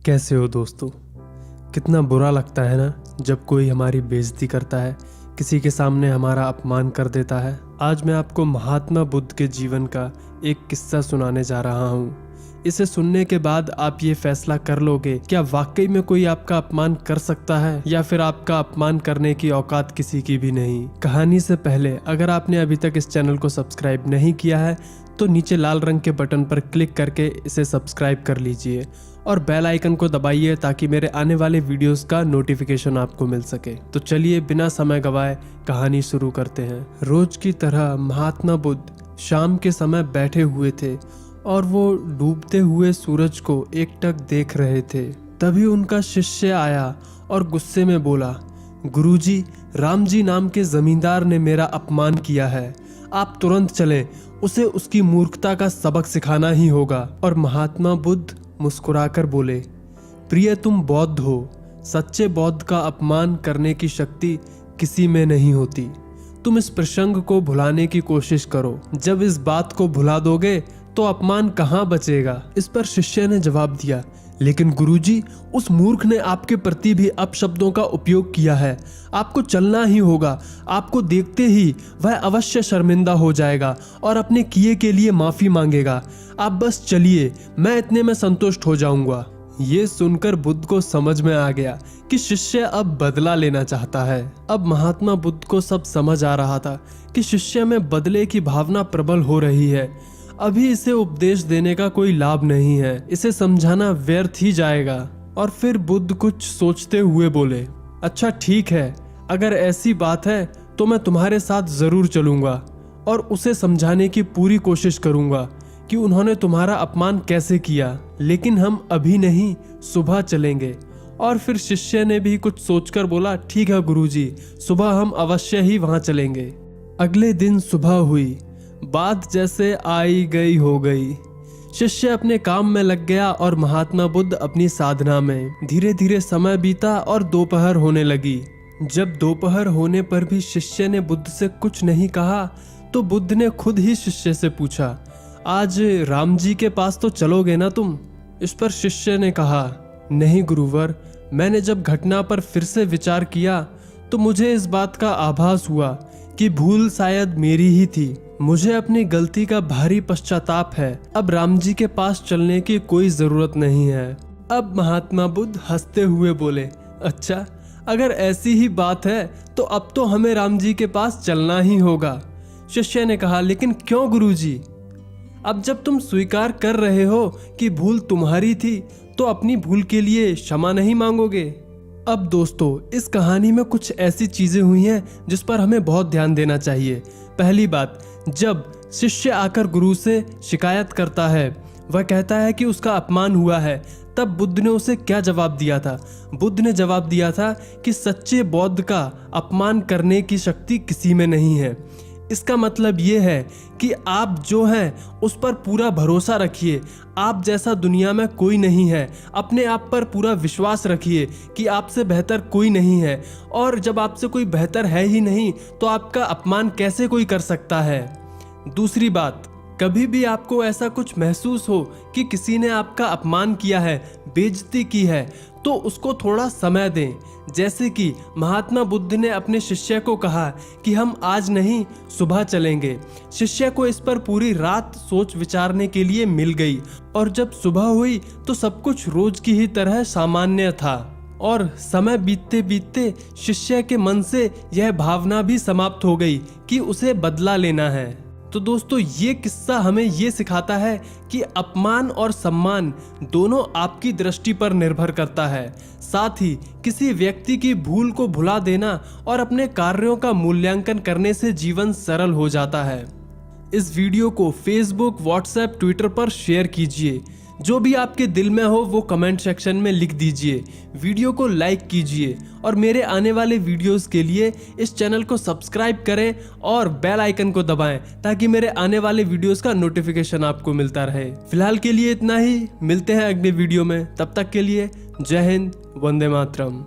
कैसे हो दोस्तों। कितना बुरा लगता है ना जब कोई हमारी बेइज्जती करता है, किसी के सामने हमारा अपमान कर देता है। आज मैं आपको महात्मा बुद्ध के जीवन का एक किस्सा सुनाने जा रहा हूँ। इसे सुनने के बाद आप ये फैसला कर लोगे क्या वाकई में कोई आपका अपमान कर सकता है या फिर आपका अपमान करने की औकात किसी की भी नहीं। कहानी से पहले अगर आपने अभी तक इस चैनल को सब्सक्राइब नहीं किया है तो नीचे लाल रंग के बटन पर क्लिक करके इसे सब्सक्राइब कर लीजिए और बेल आइकन को दबाइए ताकि मेरे आने वाले वीडियोस का नोटिफिकेशन आपको मिल सके। तो चलिए बिना समय गवाए कहानी शुरू करते हैं। रोज की तरह महात्मा बुद्ध शाम के समय बैठे हुए थे और वो डूबते हुए सूरज को एकटक देख रहे थे। तभी उनका शिष्य आया और गुस्से में बोला, गुरुजी, राम जी नाम के जमींदार ने मेरा अपमान किया है। आप तुरंत चलें, उसे उसकी मूर्खता का सबक सिखाना ही होगा। और महात्मा बुद्ध मुस्कुराकर बोले, प्रिय तुम बौद्ध हो, सच्चे बौद्ध का अपमान करने की शक्ति किसी में नहीं होती। तुम इस प्रसंग को भुलाने की कोशिश करो। जब इस बात को भुला दोगे तो अपमान कहाँ बचेगा। इस पर शिष्य ने जवाब दिया, लेकिन गुरुजी, उस मूर्ख ने आपके प्रति भी अपशब्दों का उपयोग किया है। आपको चलना ही होगा। आपको देखते ही वह अवश्य शर्मिंदा हो जाएगा और अपने किए के लिए माफी मांगेगा। आप बस चलिए, मैं इतने में संतुष्ट हो जाऊंगा। ये सुनकर बुद्ध को समझ में आ गया कि शिष्य अब बदला लेना चाहता है। अब महात्मा बुद्ध को सब समझ आ रहा था कि शिष्य में बदले की भावना प्रबल हो रही है। अभी इसे उपदेश देने का कोई लाभ नहीं है, इसे समझाना व्यर्थ ही जाएगा। और फिर बुद्ध कुछ सोचते हुए बोले, अच्छा ठीक है, अगर ऐसी बात है तो मैं तुम्हारे साथ जरूर चलूंगा और उसे समझाने की पूरी कोशिश करूंगा कि उन्होंने तुम्हारा अपमान कैसे किया। लेकिन हम अभी नहीं, सुबह चलेंगे। और फिर शिष्य ने भी कुछ सोचकर बोला, ठीक है गुरुजी, सुबह हम अवश्य ही वहां चलेंगे। अगले दिन सुबह हुई, बात जैसे आई गई हो गई। शिष्य अपने काम में लग गया और महात्मा बुद्ध अपनी साधना में। धीरे धीरे समय बीता और दोपहर होने लगी। जब दोपहर होने पर भी शिष्य ने बुद्ध से कुछ नहीं कहा तो बुद्ध ने खुद ही शिष्य से पूछा, आज राम जी के पास तो चलोगे ना तुम? इस पर शिष्य ने कहा, नहीं गुरुवर, मैंने जब घटना पर फिर से विचार किया तो मुझे इस बात का आभास हुआ कि भूल शायद मेरी ही थी। मुझे अपनी गलती का भारी पश्चाताप है। अब राम जी के पास चलने की कोई जरूरत नहीं है। अब महात्मा बुद्ध हंसते हुए बोले, अच्छा, अगर ऐसी ही बात है तो अब तो हमें राम जी के पास चलना ही होगा। शिष्य ने कहा, लेकिन क्यों गुरुजी? अब जब तुम स्वीकार कर रहे हो कि भूल तुम्हारी थी तो अपनी भूल के लिए क्षमा नहीं मांगोगे? अब दोस्तों, इस कहानी में कुछ ऐसी चीजें हुई हैं जिस पर हमें बहुत ध्यान देना चाहिए। पहली बात, जब शिष्य आकर गुरु से शिकायत करता है, वह कहता है कि उसका अपमान हुआ है, तब बुद्ध ने उसे क्या जवाब दिया था? बुद्ध ने जवाब दिया था कि सच्चे बौद्ध का अपमान करने की शक्ति किसी में नहीं है। इसका मतलब ये है कि आप जो हैं उस पर पूरा भरोसा रखिए। आप जैसा दुनिया में कोई नहीं है। अपने आप पर पूरा विश्वास रखिए कि आपसे बेहतर कोई नहीं है। और जब आपसे कोई बेहतर है ही नहीं तो आपका अपमान कैसे कोई कर सकता है? दूसरी बात, कभी भी आपको ऐसा कुछ महसूस हो कि किसी ने आपका अपमान किया है, बेइज्जती की है, तो उसको थोड़ा समय दें। जैसे कि महात्मा बुद्ध ने अपने शिष्य को कहा कि हम आज नहीं, सुबह चलेंगे। शिष्य को इस पर पूरी रात सोच विचारने के लिए मिल गई और जब सुबह हुई तो सब कुछ रोज की ही तरह सामान्य था। और समय बीतते बीतते शिष्य के मन से यह भावना भी समाप्त हो गई कि उसे बदला लेना है। तो दोस्तों, ये किस्सा हमें ये सिखाता है कि अपमान और सम्मान दोनों आपकी दृष्टि पर निर्भर करता है। साथ ही किसी व्यक्ति की भूल को भुला देना और अपने कार्यों का मूल्यांकन करने से जीवन सरल हो जाता है। इस वीडियो को फेसबुक, व्हाट्सएप, ट्विटर पर शेयर कीजिए। जो भी आपके दिल में हो वो कमेंट सेक्शन में लिख दीजिए। वीडियो को लाइक कीजिए और मेरे आने वाले वीडियोस के लिए इस चैनल को सब्सक्राइब करें और बेल आइकन को दबाएं ताकि मेरे आने वाले वीडियोस का नोटिफिकेशन आपको मिलता रहे। फिलहाल के लिए इतना ही, मिलते हैं अगले वीडियो में। तब तक के लिए जय हिंद, वंदे मातरम।